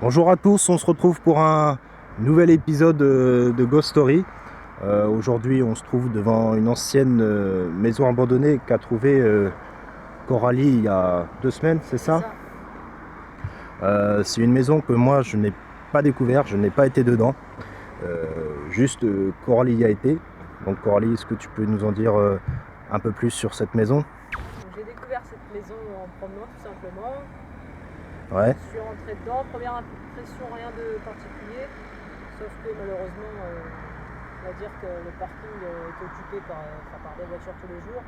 Bonjour à tous, on se retrouve pour un nouvel épisode de Ghost Story. Aujourd'hui on se trouve devant une ancienne maison abandonnée qu'a trouvée Coralie il y a 2 semaines, c'est ça? C'est une maison que moi je n'ai pas découverte, je n'ai pas été dedans. Juste Coralie y a été. Donc Coralie, est-ce que tu peux nous en dire un peu plus sur cette maison? J'ai découvert cette maison en promenant tout simplement. Ouais. Je suis rentrée dedans, première impression, rien de particulier, sauf que malheureusement, on va dire que le parking est occupé par des voitures tous les jours.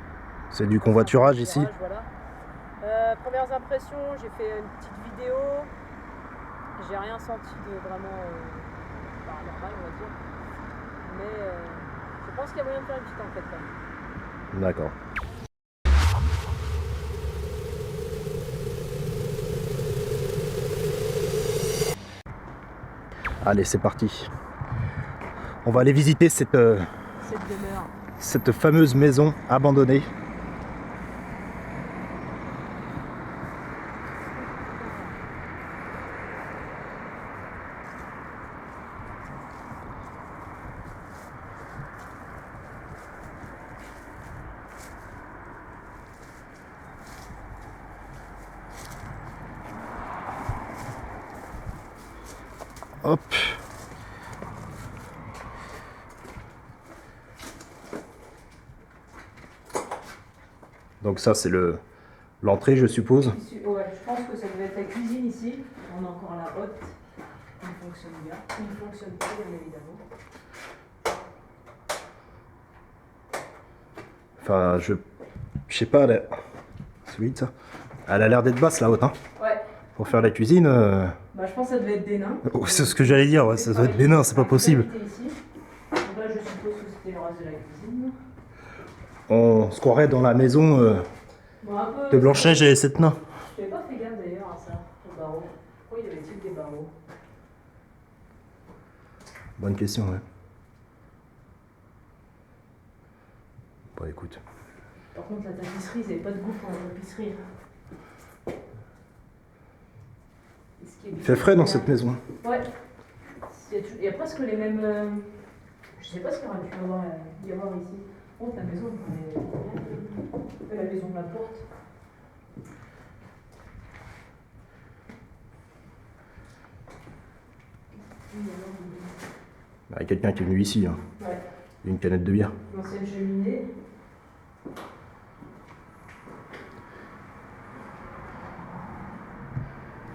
C'est du convoiturage ici? Voilà. Premières impressions, j'ai fait une petite vidéo, j'ai rien senti de vraiment paranormal, on va dire, mais je pense qu'il y a moyen de faire une petite enquête quand même. D'accord. Allez, c'est parti. On va aller visiter cette demeure. Cette fameuse maison abandonnée. Hop. Donc ça c'est l'entrée, je suppose. Ouais, je pense que ça devait être la cuisine ici. On a encore la hotte qui fonctionne bien. Qui ne fonctionne pas, bien évidemment. Enfin, je sais pas, c'est vite ça. Elle a l'air d'être basse la haute, hein. Ouais. Pour faire la cuisine. Bah, je pense que ça devait être des nains. Oh, c'est ce que j'allais dire, ouais, ça doit être des nains, c'est pas possible. Ici. Donc là, je suppose que c'était le reste de la cuisine. On se croirait dans la maison Bon, un peu, de Blanche-Neige et les 7 nains. Je n'avais pas fait gaffe d'ailleurs à ça, au barreau. Pourquoi y avait-il des barreaux? Bonne question, ouais. Bon, écoute. Par contre, la tapisserie, ils n'avaient pas de goût pour la tapisserie. Il fait frais dans cette maison. Ouais. Il y a presque les mêmes. Je sais pas ce qu'il aurait pu y avoir ici. Oh, la maison, la maison de la porte. Il y a quelqu'un qui est venu ici, hein. Ouais. Une canette de bière. L'ancienne cheminée.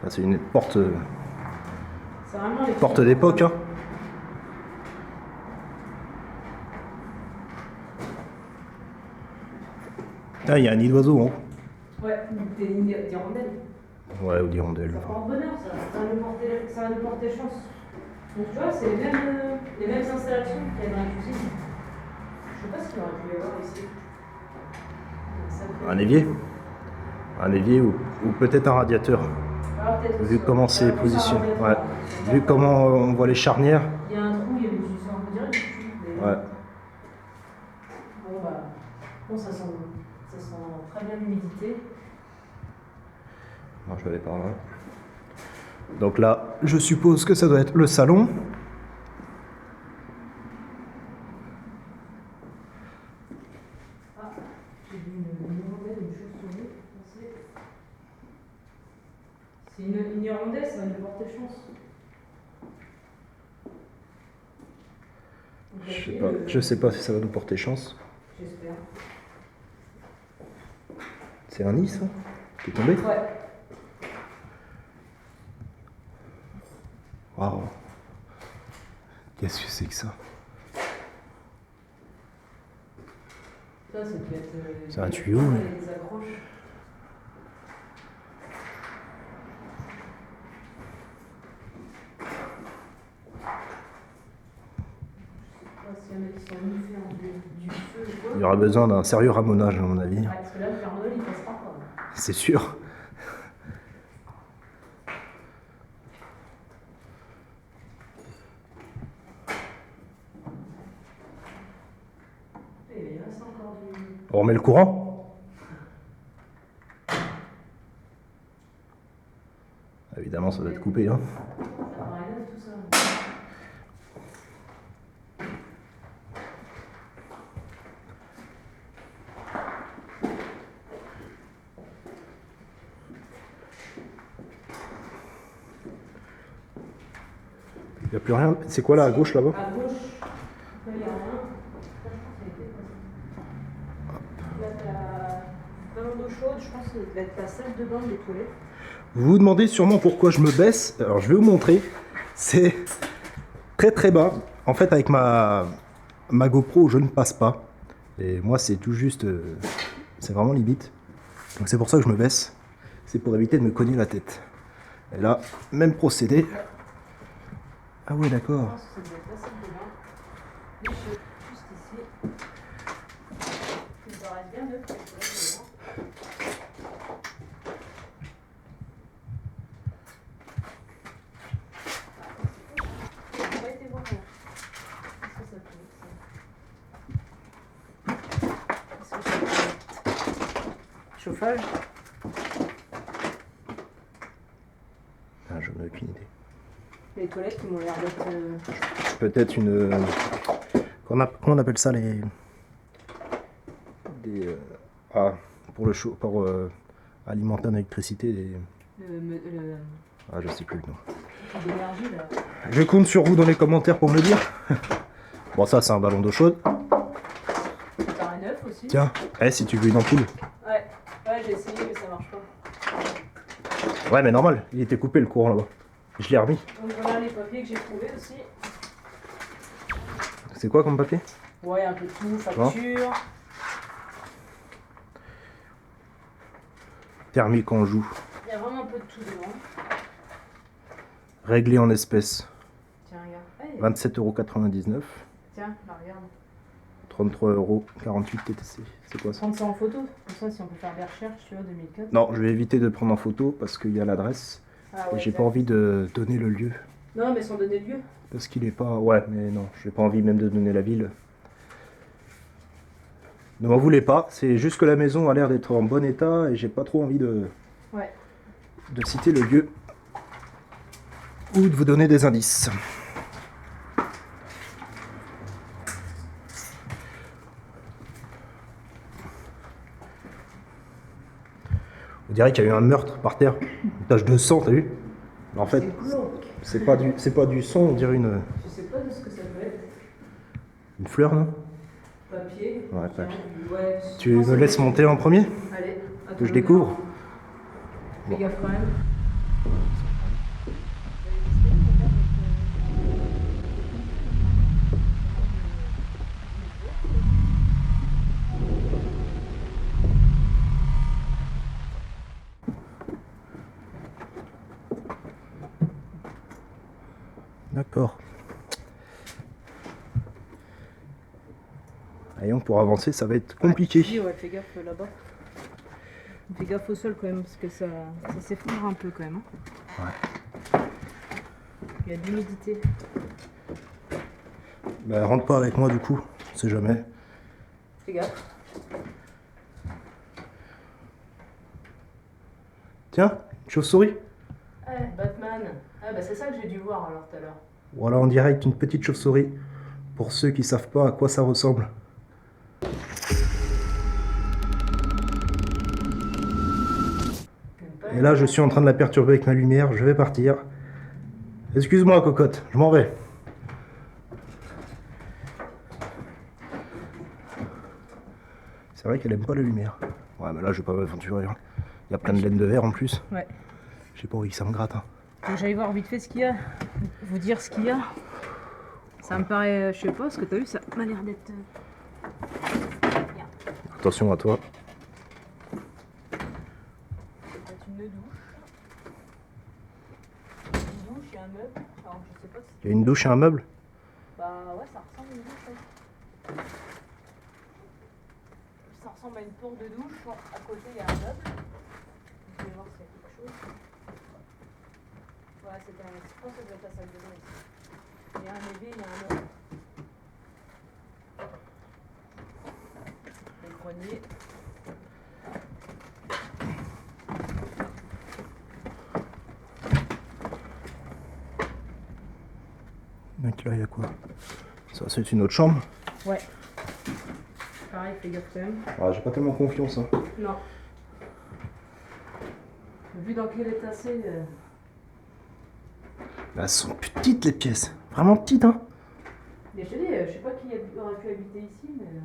C'est une porte. C'est vraiment les Porte d'époque, hein. Ah, il y a un nid d'oiseau, hein. Ouais, des hirondelles. Ouais, ou d'hirondelles. Ça porte bonheur, ça. Ça va nous porter chance. Donc tu vois, c'est les mêmes installations qu'il y a dans la cuisine. Je sais pas ce qu'il aurait pu y avoir ici. Un évier. Un évier ou peut-être un radiateur. Vu comment c'est positionné. Ouais. Vu comment on voit les charnières. Il y a un trou, il y a une on dirait une tube. Ouais. Bon, ça sent très bien l'humidité. Non, je vais aller par là. Donc là, je suppose que ça doit être le salon. Ah, j'ai vu une hirondelle, une chauve-souris. C'est une hirondelle, ça va nous porter chance. Je sais pas si ça va nous porter chance. J'espère. C'est un nid, ça, qui est tombé? Ouais. Waouh. Qu'est-ce que c'est que ça? Ça peut être. C'est un tuyau. Des accroches. Il y aura besoin d'un sérieux ramonage, à mon avis. Parce que là, le Père Noël, il passe pas. C'est sûr. On remet le courant? Évidemment, ça doit être coupé, hein. Il n'y a plus rien. C'est quoi là à gauche là-bas? À gauche, il n'y a rien. Là, t'as ballon d'eau chaude, je pense que ça doit être ta salle de bain des toilettes. Vous vous demandez sûrement pourquoi je me baisse. Alors je vais vous montrer. C'est très très bas. En fait avec ma GoPro je ne passe pas. Et moi c'est tout juste... c'est vraiment limite. Donc c'est pour ça que je me baisse. C'est pour éviter de me cogner la tête. Et là, même procédé. Ah ouais d'accord. Je pense que ça doit être la salle de bain. Mais juste ici. Il me paraît bien neuf. Chauffage. Ah, je n'ai aucune idée. Les toilettes qui m'ont l'air d'être. Peut-être une... comment on appelle ça les... Des... Ah, pour le chaud... Pour alimenter en électricité des... Ah, je sais plus le nom. D'énergie là. Je compte sur vous dans les commentaires pour me le dire. Bon, ça, c'est un ballon d'eau chaude. Ça paraît neuf aussi. Tiens, si tu veux une ampoule. Ouais, j'ai essayé mais ça marche pas. Ouais, mais normal, il était coupé le courant là-bas. Je l'ai remis. Donc voilà les papiers que j'ai trouvés aussi. C'est quoi comme papier? Ouais, un peu de tout, facture. Thermique en joue. Il y a vraiment un peu de tout dedans. Réglé en espèces. Tiens, regarde. Hey. 27,99 €. Tiens, là, regarde. 33,48 € TTC. C'est quoi ça? Prendre ça en photo. Comme ça, si on peut faire des recherches, tu vois, 2004. Non, je vais éviter de prendre en photo parce qu'il y a l'adresse. Ah Et ouais, j'ai pas envie de donner le lieu. Non, mais sans donner de lieu. Parce qu'il est pas... Ouais, mais non, j'ai pas envie même de donner la ville. Ne m'en voulez pas, c'est juste que la maison a l'air d'être en bon état et j'ai pas trop envie de citer le lieu ou de vous donner des indices. On dirait qu'il y a eu un meurtre par terre, une tache de sang, t'as vu? Mais en fait, c'est pas du sang, on dirait une... Je sais pas de ce que ça peut être. Une fleur, non? Papier. Ouais, papier. Ouais, Tu me laisses monter en premier? Allez, Que je découvre? Fais gaffe quand même. D'accord. Voyons, pour avancer, ça va être compliqué. Ouais, fais gaffe là-bas. Fais gaffe au sol quand même, parce que ça s'effondre un peu quand même. Ouais. Il y a de l'humidité. Bah, rentre pas avec moi du coup, on sait jamais. Fais gaffe. Tiens, une chauve-souris. Batman. Ah bah c'est ça que j'ai dû voir alors tout à l'heure. Voilà en direct une petite chauve-souris. Pour ceux qui savent pas à quoi ça ressemble. Et là, je suis en train de la perturber avec ma lumière. Je vais partir. Excuse-moi, cocotte. Je m'en vais. C'est vrai qu'elle aime pas la lumière. Ouais, mais là, je vais pas m'aventurer. Hein. Il y a plein de laine de verre en plus. Ouais. J'ai pas envie que ça me gratte. Hein. Donc j'allais voir vite fait ce qu'il y a. Vous dire ce qu'il y a. Ça me paraît, je sais pas, ce que t'as vu, ça m'a l'air d'être... Attention à toi. C'est peut-être une douche. Une douche et un meuble. Alors je sais pas si... Il y a une douche et un meuble? Bah ouais, ça ressemble à une douche. Ouais. Ça ressemble à une tour de douche. À côté, il y a un meuble. Je vais voir s'il y a quelque chose. Ouais, je pense que ça doit être la salle de bain ici. Il y a un évier, il y a un meuble. Les greniers. Donc là, il y a quoi? Ça, c'est une autre chambre? Ouais. Pareil, fais gaffe quand même. Ah, j'ai pas tellement confiance. Hein. Non. Vu dans quel état c'est... Elles sont petites les pièces. Vraiment petite, hein. Mais je te dis, je sais pas qui aurait pu habiter ici, mais.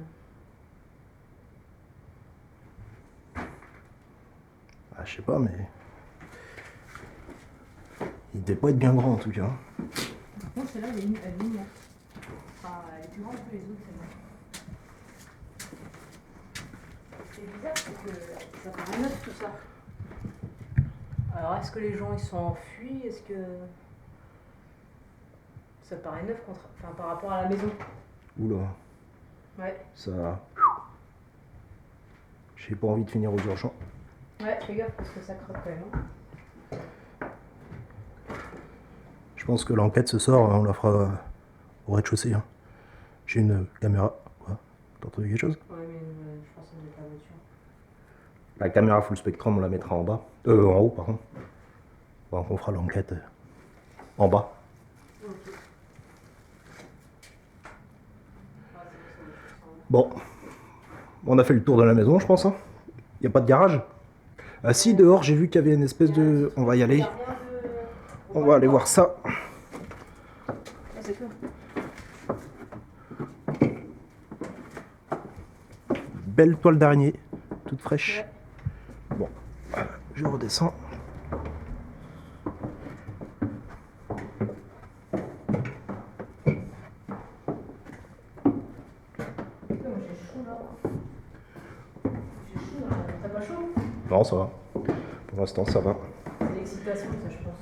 Ah, je sais pas, mais. Il devait pas être bien grand en tout cas. Par contre, celle-là, elle est immense. Enfin, elle est plus grande que les autres, celle-là. C'est bizarre, c'est que ça paraît neuf tout ça. Alors, est-ce que les gens ils sont enfuis? Est-ce que. Ça paraît neuf par rapport à la maison? Oula. Ouais. Ça. J'ai pas envie de finir aux urgences. Ouais, fais gaffe parce que ça croque quand même. Hein. Je pense que l'enquête ce soir, on la fera au rez-de-chaussée. Hein. J'ai une caméra. Quoi? T'as entendu quelque chose? Ouais, mais je pense que ça doit être la voiture. La caméra full spectrum, on la mettra en bas. En haut, pardon. Bon, on fera l'enquête en bas. Ok. Bon, on a fait le tour de la maison, je pense. Il n'y a pas de garage. Ah si, dehors, j'ai vu qu'il y avait une espèce de... On va y aller. On va aller voir ça. Ah, c'est cool. Belle toile d'araignée, toute fraîche. Ouais. Bon, je redescends. J'ai chaud là. J'ai chaud là. T'as pas chaud? Non, ça va. Pour l'instant, ça va. C'est l'excitation, ça, je pense.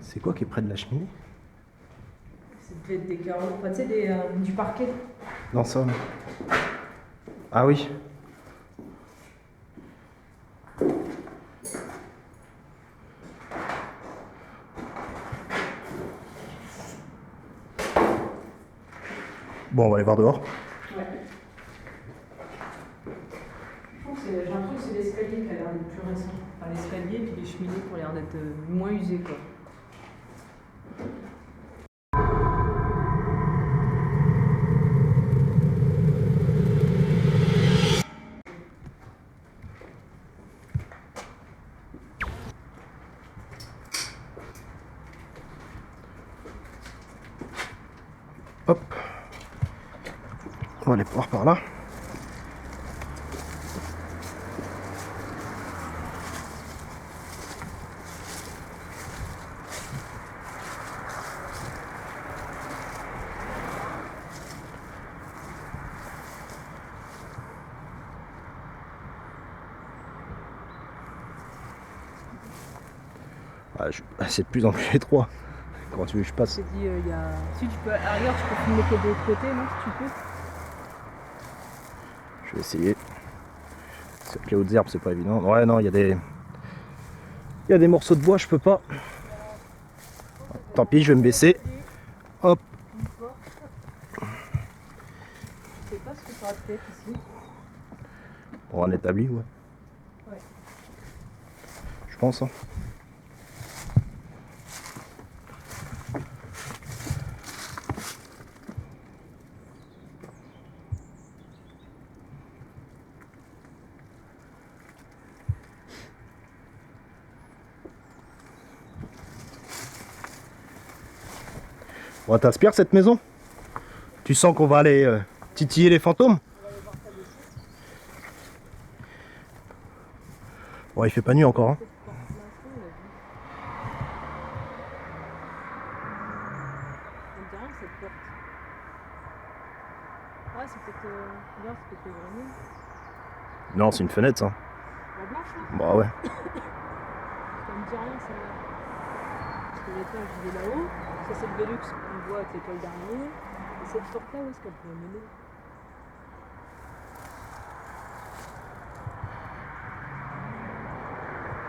C'est quoi qui est près de la cheminée? C'est peut-être des carreaux. Enfin, tu sais, du parquet. Non, ça. Ah oui. Bon, on va aller voir dehors. Ouais. J'ai l'impression que c'est l'escalier qui a l'air d'être plus récent. Enfin, l'escalier puis les cheminées qui ont l'air d'être moins usées, quoi. Hop. On va aller voir par là. C'est de plus en plus étroit. Comment tu veux que je passe? Je t'ai dit, il y a. Si tu peux. À la rigueur, tu peux filmer que de l'autre côté, non? Si tu peux. Je vais essayer. Avec les hautes herbes, c'est pas évident. Ouais, non, il y a des. Il y a des morceaux de bois, je peux pas. Tant pis, je vais me baisser. Hop. Je sais pas ce que ça va être ici. Pour un établi, ouais. Ouais. Je pense. Hein. Bon, t'inspires cette maison? Tu sens qu'on va aller titiller les fantômes? Bon, il fait pas nuit encore. Hein. On dirait cette porte. Ouais, c'est peut-être. Bien, c'est peut-être le grenier. Non, c'est une fenêtre, ça. La blanche, là? Bah ouais. Ça me dit rien, celle-là. Parce que l'étage, il est là-haut. Ça, c'est le Velux qu'on voit avec l'étoile d'araignée. Et cette porte-là, où est-ce qu'elle pourrait mener?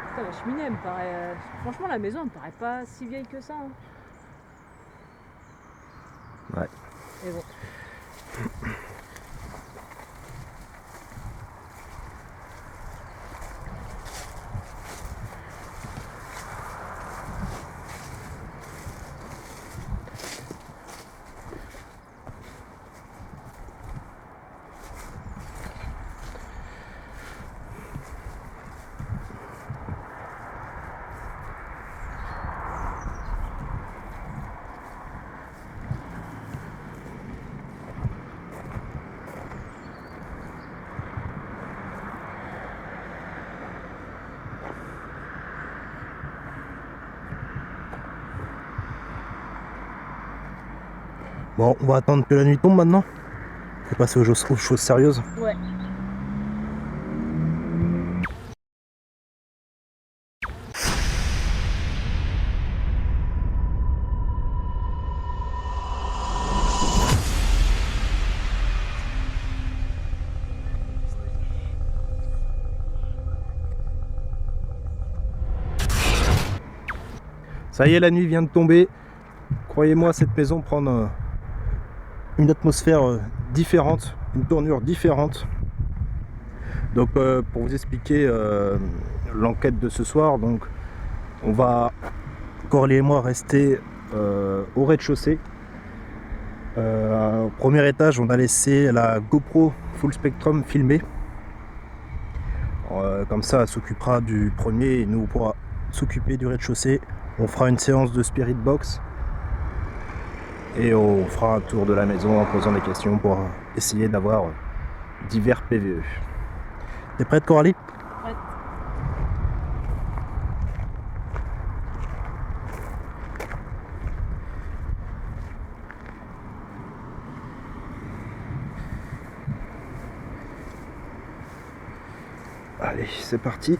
Putain, la cheminée, elle me paraît. Franchement, la maison, elle me paraît pas si vieille que ça. Hein. Ouais. Et bon. Bon, on va attendre que la nuit tombe maintenant. On va passer aux choses sérieuses. Ouais. Ça y est, la nuit vient de tomber. Croyez-moi, cette maison prend une atmosphère différente, une tournure différente. Donc pour vous expliquer l'enquête de ce soir, donc on va, Coralie et moi, rester au rez-de-chaussée. Au premier étage, on a laissé la GoPro Full Spectrum filmer. Comme ça, elle s'occupera du premier et nous on pourra s'occuper du rez-de-chaussée. On fera une séance de Spirit Box et on fera un tour de la maison en posant des questions pour essayer d'avoir divers PVE. T'es prête, Coralie? Prête. Allez, c'est parti.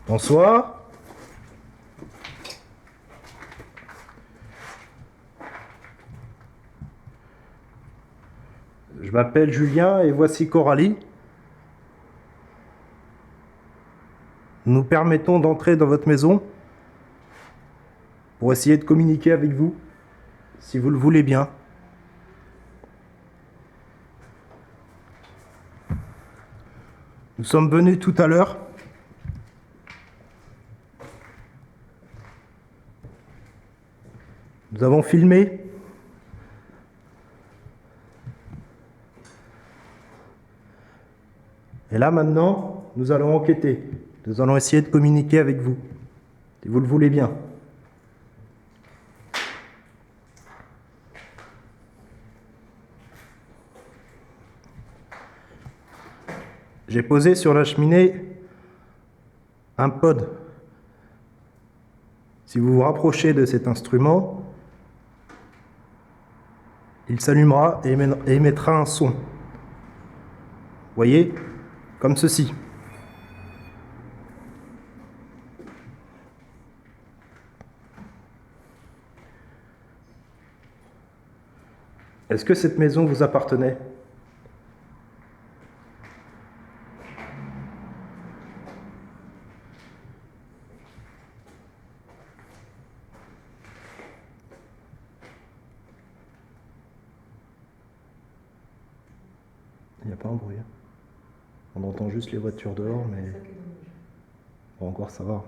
Bonsoir. Je m'appelle Julien et voici Coralie. Nous permettons d'entrer dans votre maison pour essayer de communiquer avec vous, si vous le voulez bien. Nous sommes venus tout à l'heure. Nous avons filmé. Et là maintenant, nous allons enquêter. Nous allons essayer de communiquer avec vous, si vous le voulez bien. J'ai posé sur la cheminée un pod. Si vous vous rapprochez de cet instrument, il s'allumera et émettra un son. Voyez, comme ceci. Est-ce que cette maison vous appartenait ? Il n'y a pas un bruit. On entend juste les voitures dehors, mais bon, encore ça va.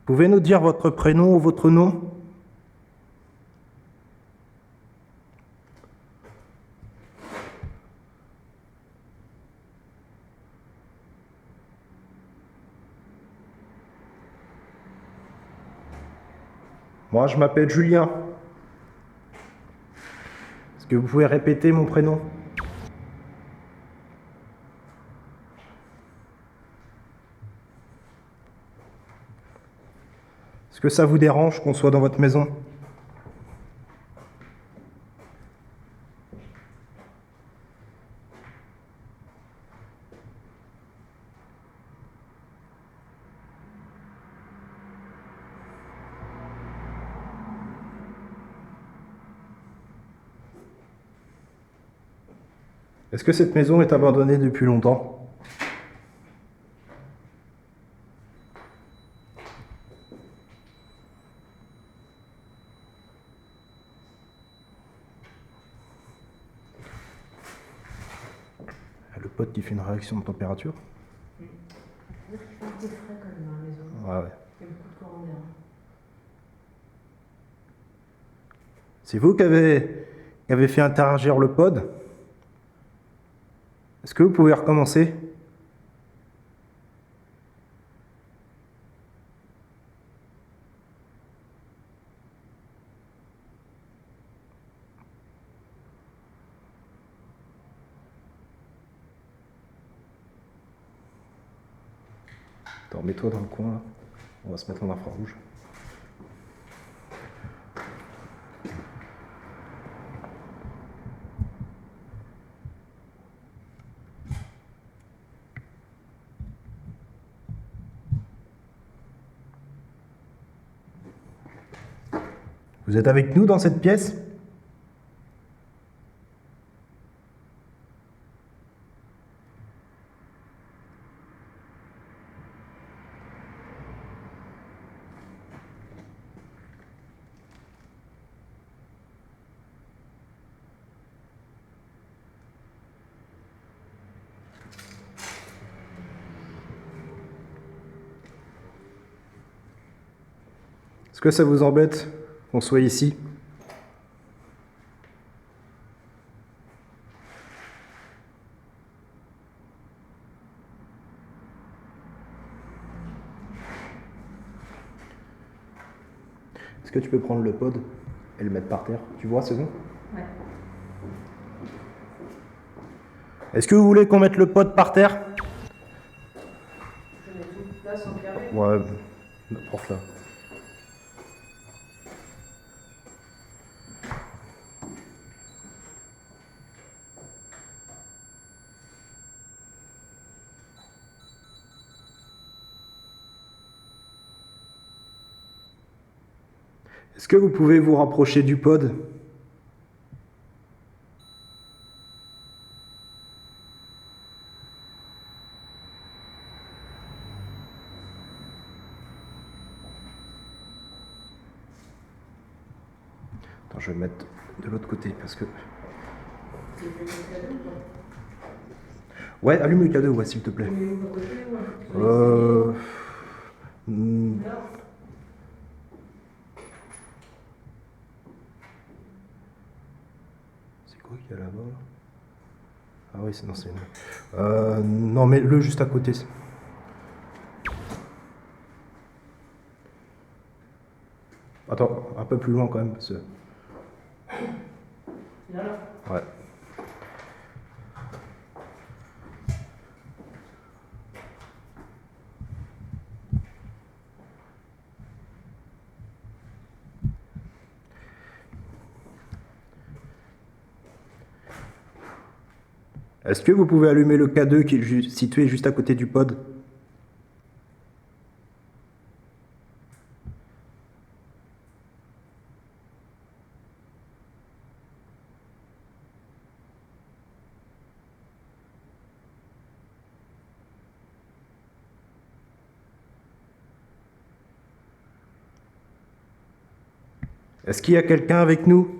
Pouvez nous dire votre prénom ou votre nom ? Moi, je m'appelle Julien. Est-ce que vous pouvez répéter mon prénom ? Est-ce que ça vous dérange qu'on soit dans votre maison ? Est-ce que cette maison est abandonnée depuis longtemps ? Le pote qui fait une réaction de température ? Il fait frais quand même dans la maison. Ouais. Il y a beaucoup de courant d'air. C'est vous qui avez fait interagir le pod ? Est-ce que vous pouvez recommencer ? Attends, mets-toi dans le coin là. On va se mettre en infrarouge. Vous êtes avec nous dans cette pièce? Est-ce que ça vous embête qu'on soit ici? Est-ce que tu peux prendre le pod et le mettre par terre? Tu vois, c'est bon? Ouais. Est-ce que vous voulez qu'on mette le pod par terre? Je mets tout là sans regarder. Ouais, n'importe là. Est-ce que vous pouvez vous rapprocher du pod? Attends, je vais le mettre de l'autre côté parce que... Ouais, allume le cadeau, ouais, s'il te plaît. Euh... hmm, C'est quoi qu'il y a là-bas là? Ah oui, c'est non, c'est une... non, mais le juste à côté. Attends, un peu plus loin quand même, parce que... Ouais. Est-ce que vous pouvez allumer le K2 qui est situé juste à côté du pod? Est-ce qu'il y a quelqu'un avec nous?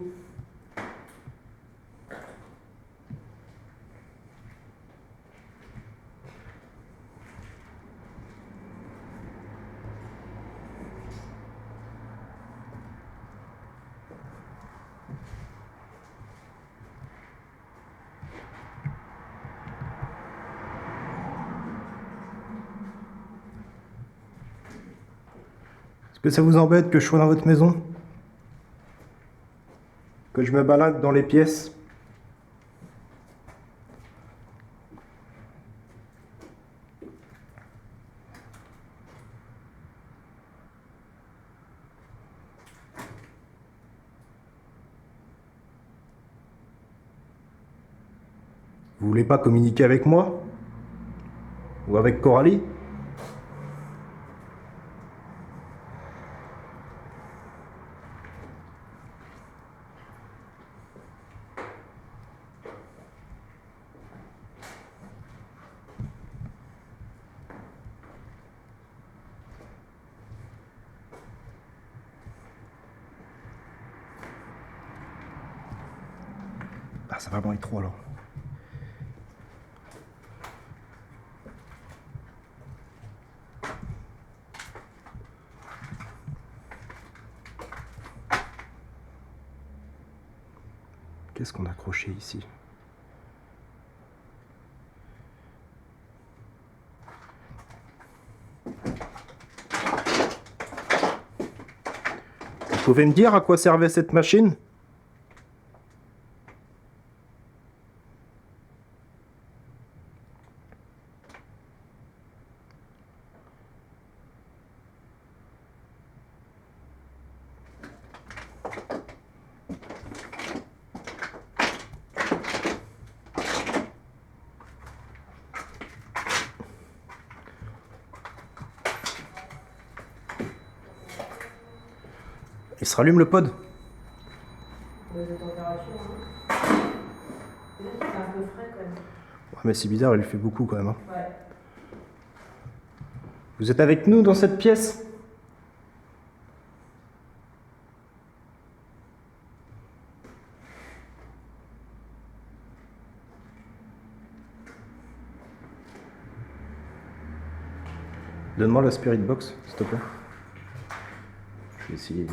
Est-ce que ça vous embête que je sois dans votre maison? Que je me balade dans les pièces? Vous voulez pas communiquer avec moi? Ou avec Coralie? Ah, ça va vraiment être trop alors. Qu'est-ce qu'on a accroché ici? Vous pouvez me dire à quoi servait cette machine? Il se rallume le pod? De température, hein. Peut-être que c'est un peu frais quand même. Ouais, mais c'est bizarre, il fait beaucoup quand même. Hein. Ouais. Vous êtes avec nous dans cette pièce? Donne-moi la Spirit Box, s'il te plaît. Je vais essayer.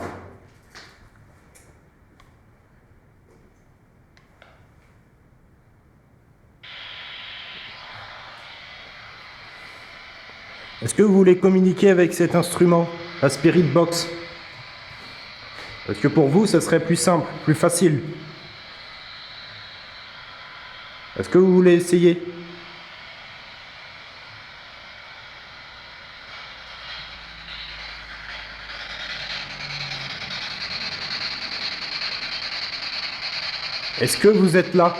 Est-ce que vous voulez communiquer avec cet instrument, la Spirit Box? Parce que pour vous, ça serait plus simple, plus facile. Est-ce que vous voulez essayer? Est-ce que vous êtes là?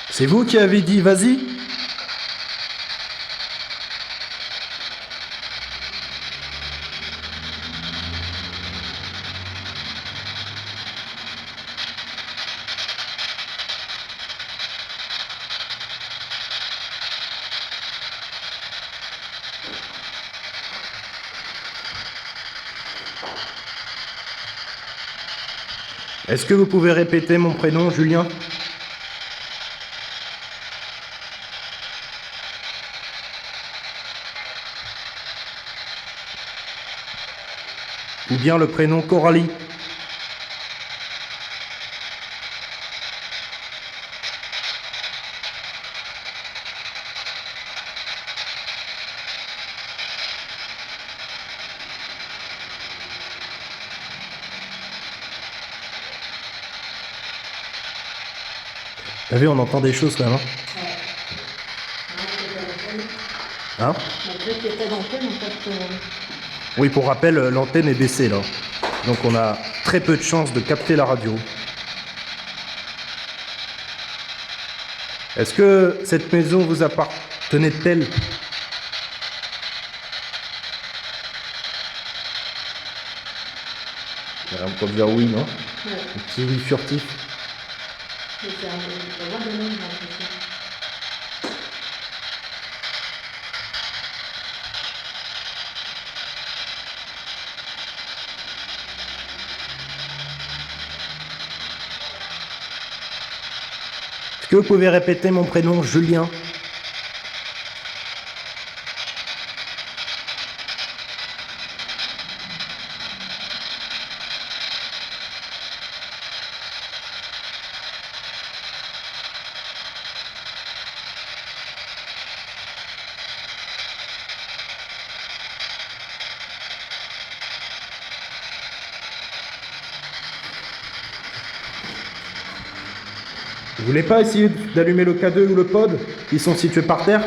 C'est vous qui avez dit vas-y? Est-ce que vous pouvez répéter mon prénom, Julien? Ou bien le prénom Coralie? T'as vu, on entend des choses quand même. Hein? Oui, pour rappel, l'antenne est baissée là. Donc on a très peu de chances de capter la radio. Est-ce que cette maison vous appartenait-elle? Il y a rien pour dire oui, non? Ouais. Un petit oui furtif. Mais c'est un peu de nom, j'ai l'impression. Est-ce que vous pouvez répéter mon prénom, Julien? Vous voulez pas essayer d'allumer le K2 ou le pod? Ils sont situés par terre.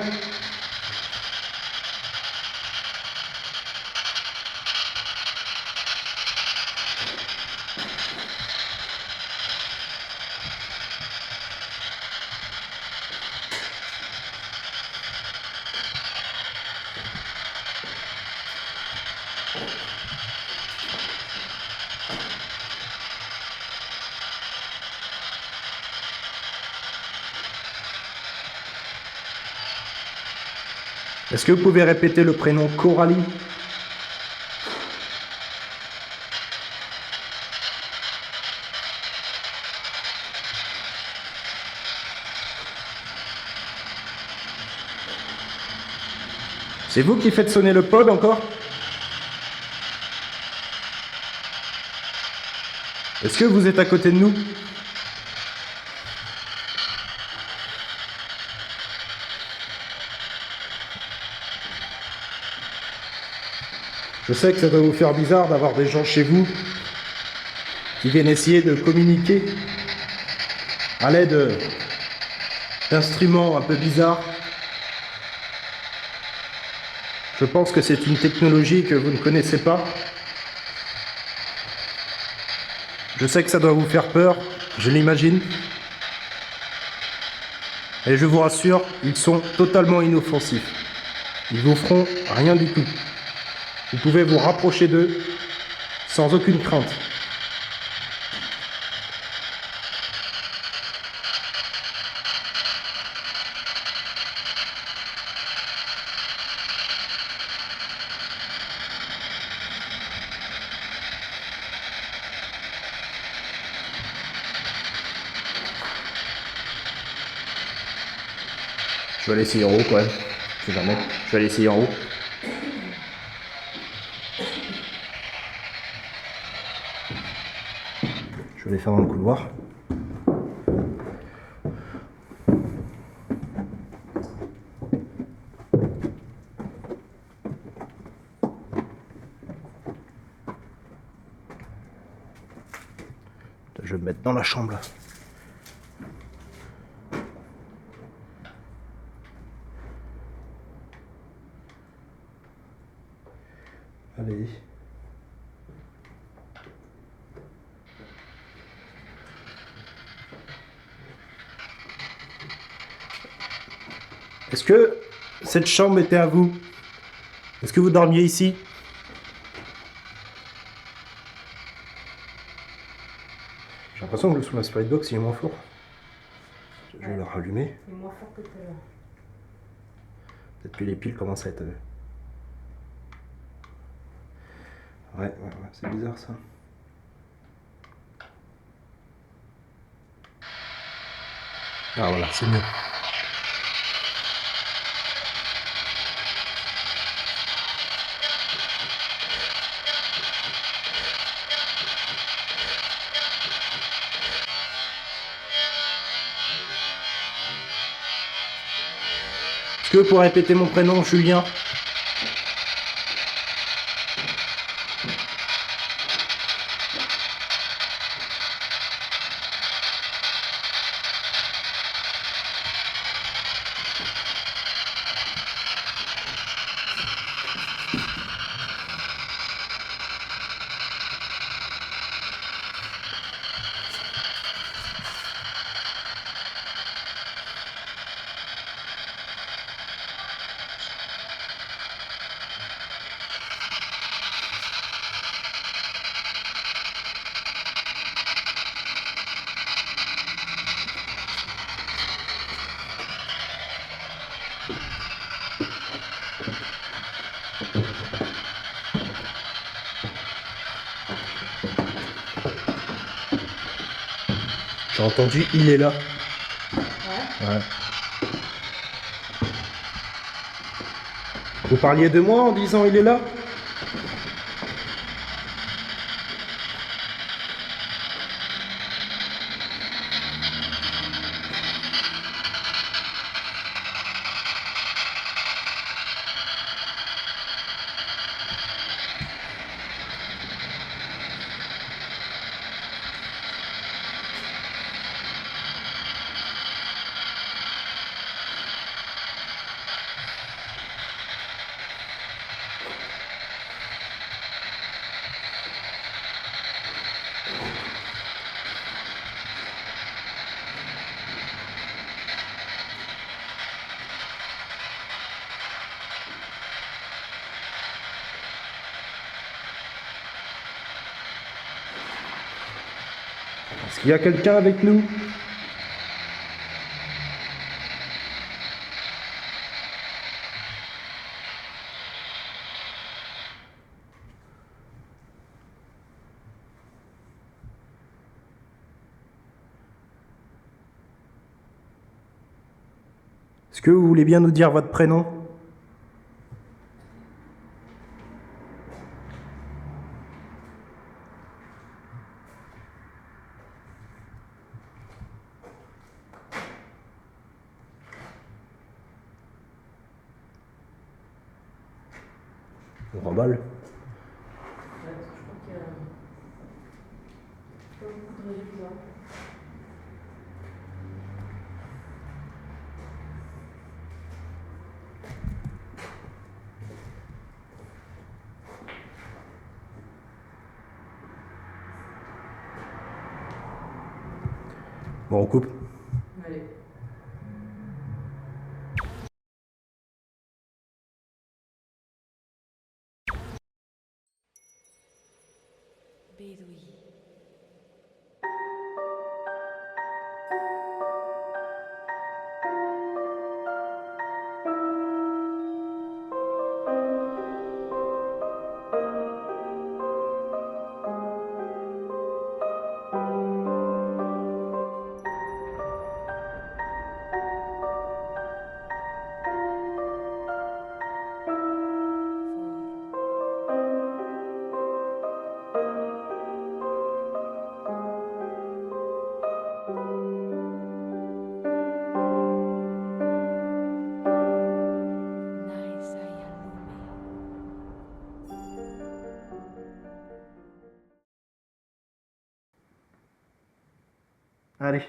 Est-ce que vous pouvez répéter le prénom Coralie? C'est vous qui faites sonner le pod encore? Est-ce que vous êtes à côté de nous? Je sais que ça doit vous faire bizarre d'avoir des gens chez vous qui viennent essayer de communiquer à l'aide d'instruments un peu bizarres. Je pense que c'est une technologie que vous ne connaissez pas. Je sais que ça doit vous faire peur, je l'imagine. Et je vous rassure, ils sont totalement inoffensifs. Ils vous feront rien du tout. Vous pouvez vous rapprocher d'eux sans aucune crainte. Je vais aller essayer en haut quand même. Je vais aller essayer en haut. Je vais aller faire dans le couloir. Je vais me mettre dans la chambre là. Allez. Est-ce que cette chambre était à vous? Est-ce que vous dormiez ici? J'ai l'impression que le Souma Spirit Box il est moins fort. Je vais le rallumer. Il est moins fort que tout à l'heure. Peut-être que les piles commencent à être... Ouais, c'est bizarre ça. Ah voilà, c'est mieux. Est-ce que vous pourrez répéter mon prénom, Julien? J'ai entendu, il est là. Ouais. Vous parliez de moi en disant il est là? Est-ce qu'il y a quelqu'un avec nous? Est-ce que vous voulez bien nous dire votre prénom? On remballe. Ouais, je crois qu'il y a pas beaucoup de résultats. Bon, on coupe. Allez. Bédoui. Allez.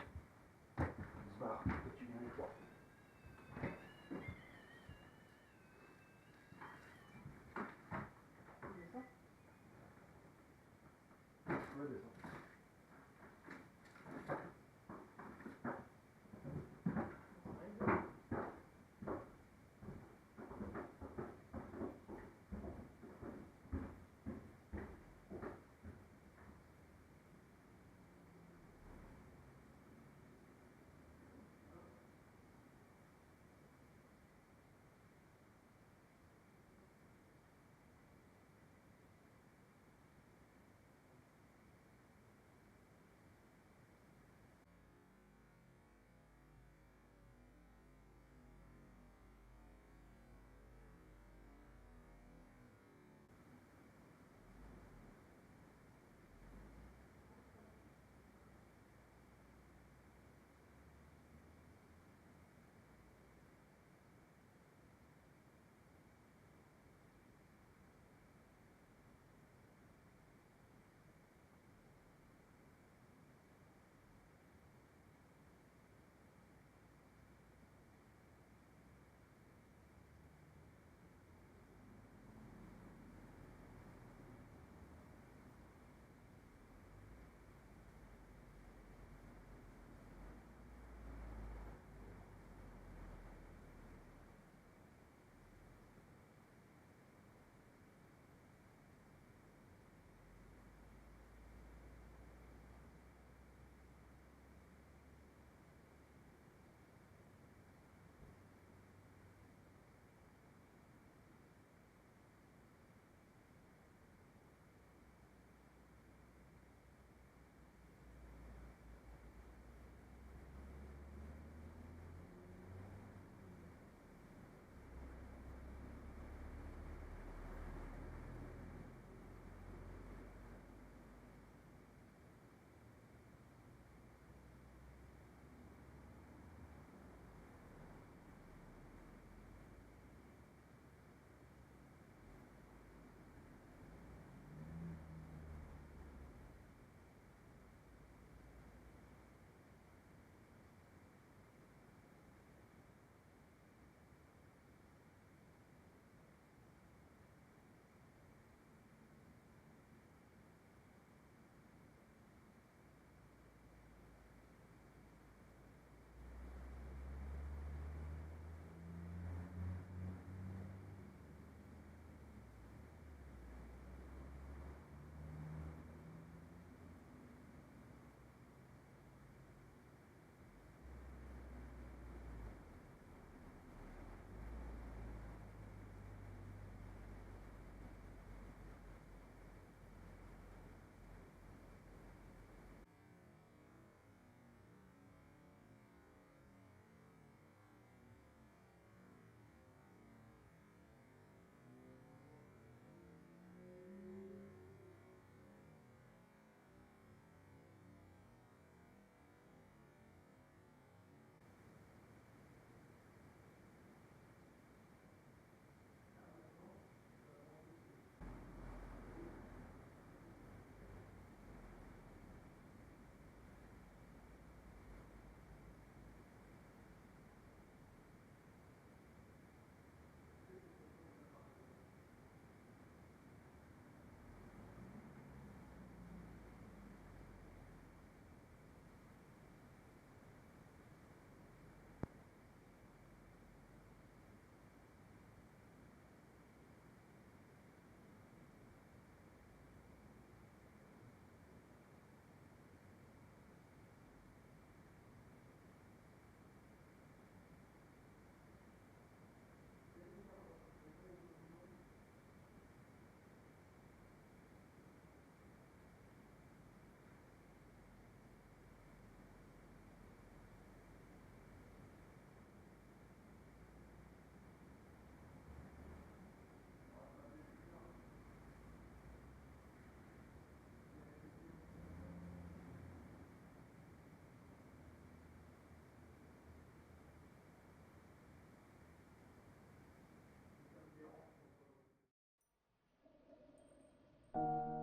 Voilà.